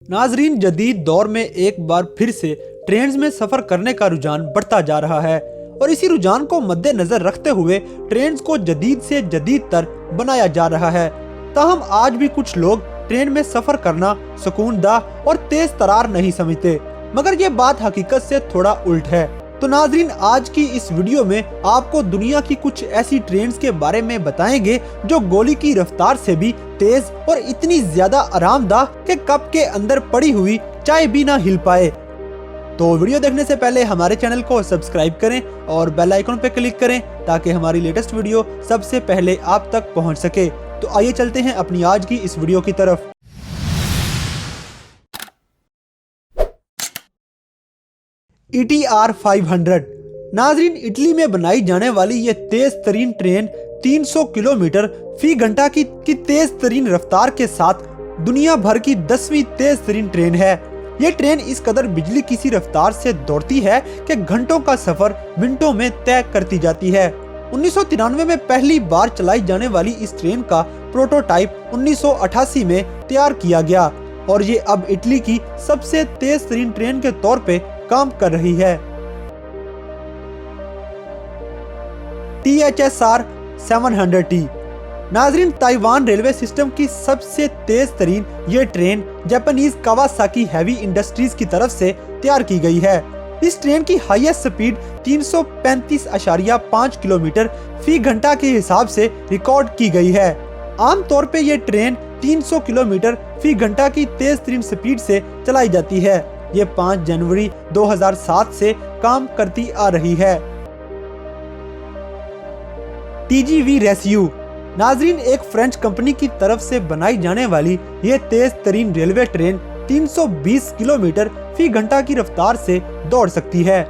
नाजरीन, जदीद दौर में एक बार फिर से ट्रेन्स में सफर करने का रुझान बढ़ता जा रहा है और इसी रुझान को मद्देनजर रखते हुए ट्रेन्स को जदीद से जदीद तर बनाया जा रहा है। ताहम आज भी कुछ लोग ट्रेन में सफर करना सुकूनदाह और तेज तरार नहीं समझते, मगर ये बात हकीकत से थोड़ा उल्ट है। तो नाजरीन, आज की इस वीडियो में आपको दुनिया की कुछ ऐसी ट्रेन्स के बारे में बताएंगे जो गोली की रफ्तार से भी तेज और इतनी ज्यादा आरामदाह कि कप के अंदर पड़ी हुई चाय भी ना हिल पाए। तो वीडियो देखने से पहले हमारे चैनल को सब्सक्राइब करें और बेल आइकन पे क्लिक करें ताकि हमारी लेटेस्ट वीडियो सबसे पहले आप तक पहुंच सके। तो आइए चलते हैं अपनी आज की इस वीडियो की तरफ। ETR 500 नाजरीन, इटली में बनाई जाने वाली ये तेज तरीन ट्रेन 300 किलोमीटर फी घंटा की तेज तरीन रफ्तार के साथ दुनिया भर की 10वीं तेज तरीन ट्रेन है। ये ट्रेन इस कदर बिजली की रफ्तार से दौड़ती है कि घंटों का सफर मिनटों में तय करती जाती है। 1993 में पहली बार चलाई जाने वाली इस ट्रेन का प्रोटोटाइप 1988 में तैयार किया गया और ये अब इटली की सबसे तेज तरीन ट्रेन के तौर पे काम कर रही है। THSR 700T नाजरीन, ताइवान रेलवे सिस्टम की सबसे तेज तरीन ये train Japanese Kawasaki heavy industries की तरफ से तैयार की गई है। इस ट्रेन की हाईएस्ट स्पीड 335.5 किलोमीटर फी घंटा के हिसाब से रिकॉर्ड की गई है। आमतौर पे ये ट्रेन 300 किलोमीटर फी घंटा की तेज तरीन स्पीड से चलाई जाती है। ये 5 जनवरी 2007 से काम करती आ रही है। TGV रेस्क्यू नाजरीन, एक फ्रेंच कंपनी की तरफ से बनाई जाने वाली ये तेज तरीन रेलवे ट्रेन 320 किलोमीटर फी घंटा की रफ्तार से दौड़ सकती है।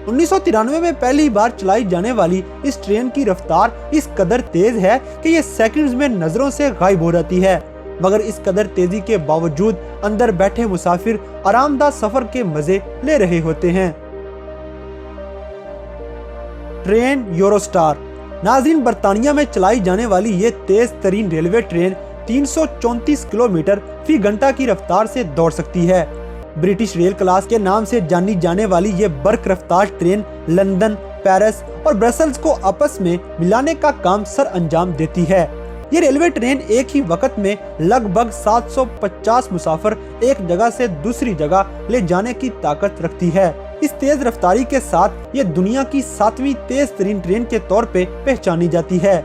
1993 में पहली बार चलाई जाने वाली इस ट्रेन की रफ्तार इस कदर तेज है कि ये सेकंड्स में नजरों से गायब हो जाती है, मगर इस कदर तेजी के बावजूद अंदर बैठे मुसाफिर आरामदाह सफर के मजे ले रहे होते हैं। ट्रेन यूरोस्टार नाजरीन, बर्तानिया में चलाई जाने वाली ये तेज तरीन रेलवे ट्रेन 334 किलोमीटर फी घंटा की रफ्तार से दौड़ सकती है। ब्रिटिश रेल क्लास के नाम से जानी जाने वाली ये बर्क रफ्तार ट्रेन लंदन, पेरिस और ब्रसल्स को आपस में मिलाने का काम सर अंजाम देती है। ये रेलवे ट्रेन एक ही वक्त में लगभग 750 मुसाफिर एक जगह से दूसरी जगह ले जाने की ताकत रखती है। इस तेज रफ्तारी के साथ ये दुनिया की 7वीं तेज तरीन ट्रेन के तौर पे पहचानी जाती है।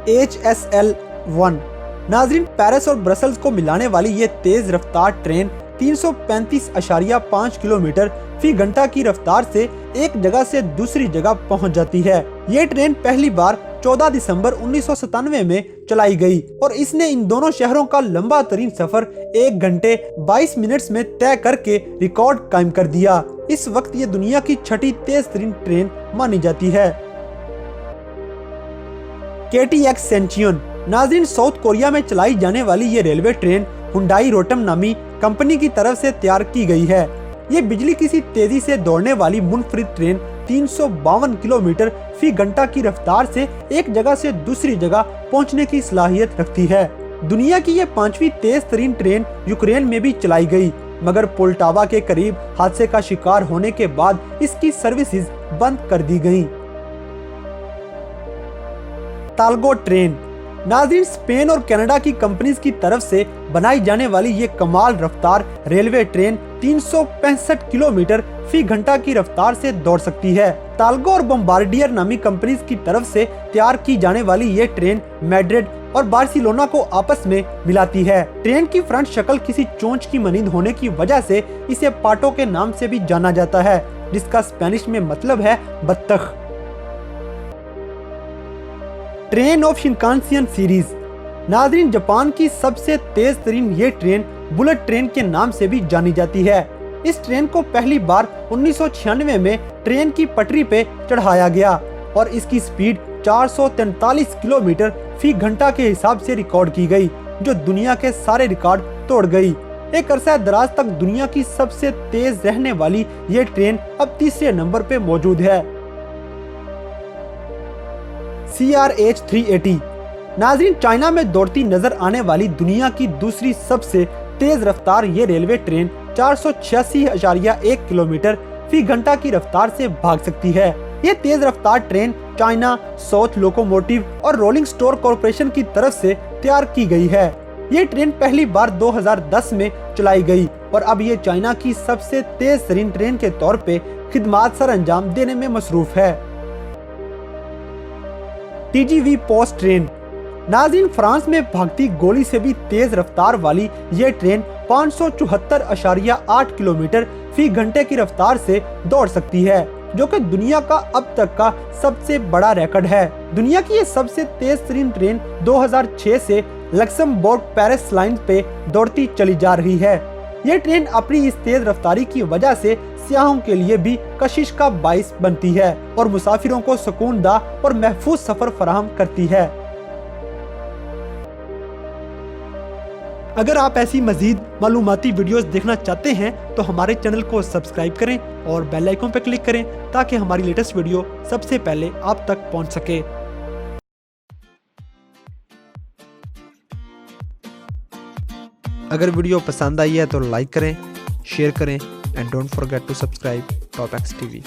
HSL-1 नाजरीन, पेरिस और ब्रसल्स को मिलाने वाली ये तेज रफ्तार ट्रेन 335.5 किलोमीटर फी घंटा की रफ्तार से एक जगह से दूसरी जगह पहुंच जाती है। ये ट्रेन पहली बार 14 दिसंबर 1997 में चलाई गई और इसने इन दोनों शहरों का लंबा तरीन सफर 1 घंटे 22 मिनट्स में तय करके रिकॉर्ड कायम कर दिया। इस वक्त ये दुनिया की 6ठी तेज तरीन ट्रेन मानी जाती है। KTX सेंचियन नाजरीन, साउथ कोरिया में चलाई जाने वाली ये रेलवे ट्रेन हुंडई रोटम नामी कंपनी की तरफ से तैयार की गई है। ये बिजली की तेजी से दौड़ने वाली मुनफरिद ट्रेन 352 किलोमीटर फी घंटा की रफ्तार से एक जगह से दूसरी जगह पहुंचने की सलाहियत रखती है। दुनिया की ये 5वीं तेज तरीन ट्रेन यूक्रेन में भी चलाई गई, मगर पोल्टावा के करीब हादसे का शिकार होने के बाद इसकी सर्विसेज बंद कर दी गयी। तालगो ट्रेन नाजरीन, स्पेन और कनाडा की कंपनीज की तरफ से बनाई जाने वाली ये कमाल रफ्तार रेलवे ट्रेन 365 किलोमीटर फी घंटा की रफ्तार से दौड़ सकती है। तालगो और बम्बार्डियर नामी कंपनीज की तरफ से तैयार की जाने वाली ये ट्रेन मैड्रिड और बार्सिलोना को आपस में मिलाती है। ट्रेन की फ्रंट शक्ल किसी चोंच की मनींद होने की वजह से इसे पाटो के नाम से भी जाना जाता है, जिसका स्पेनिश में मतलब है बत्तख। ट्रेन ऑफ शिनकानसेन सीरीज नाजरीन, जापान की सबसे तेज तरीन ये ट्रेन बुलेट ट्रेन के नाम से भी जानी जाती है। इस ट्रेन को पहली बार 1996 में ट्रेन की पटरी पे चढ़ाया गया और इसकी स्पीड 443 किलोमीटर फी घंटा के हिसाब से रिकॉर्ड की गई, जो दुनिया के सारे रिकॉर्ड तोड़ गई। एक अरसा दराज तक दुनिया की सबसे तेज रहने वाली ये ट्रेन अब तीसरे नंबर पे मौजूद है। CRH 380 नाज़रीन, चाइना में दौड़ती नजर आने वाली दुनिया की दूसरी सबसे तेज रफ्तार ये रेलवे ट्रेन 486.1 किलोमीटर फी घंटा की रफ्तार से भाग सकती है। ये तेज रफ्तार ट्रेन चाइना साउथ लोकोमोटिव और रोलिंग स्टोर कॉरपोरेशन की तरफ से तैयार की गई है। ये ट्रेन पहली बार 2010 में चलाई गई और अब ये चाइना की सबसे तेज तरीन ट्रेन के तौर पे खिदमात सर अंजाम देने में मसरूफ है। TGV post train. नाज़रीन, फ्रांस में भागती गोली से भी तेज रफ्तार वाली ये ट्रेन 574.8 किलोमीटर फी घंटे की रफ्तार से दौड़ सकती है, जो कि दुनिया का अब तक का सबसे बड़ा रिकॉर्ड है। दुनिया की ये सबसे तेज तरीन ट्रेन 2006 से लक्समबर्ग पेरिस लाइन पे दौड़ती चली जा रही है। ये ट्रेन अपनी इस तेज रफ्तारी की वजह से सियाहों के लिए भी कशिश का बाइस बनती है और मुसाफिरों को सुकूनदा और महफूज सफर फराहम करती है। अगर आप ऐसी मजीद मालूमाती वीडियोस देखना चाहते हैं तो हमारे चैनल को सब्सक्राइब करें और बेल आइकन पर क्लिक करें ताकि हमारी लेटेस्ट वीडियो सबसे पहले आप तक पहुंच सके। अगर वीडियो पसंद आई है तो लाइक करें, शेयर करें and don't forget to subscribe top X TV.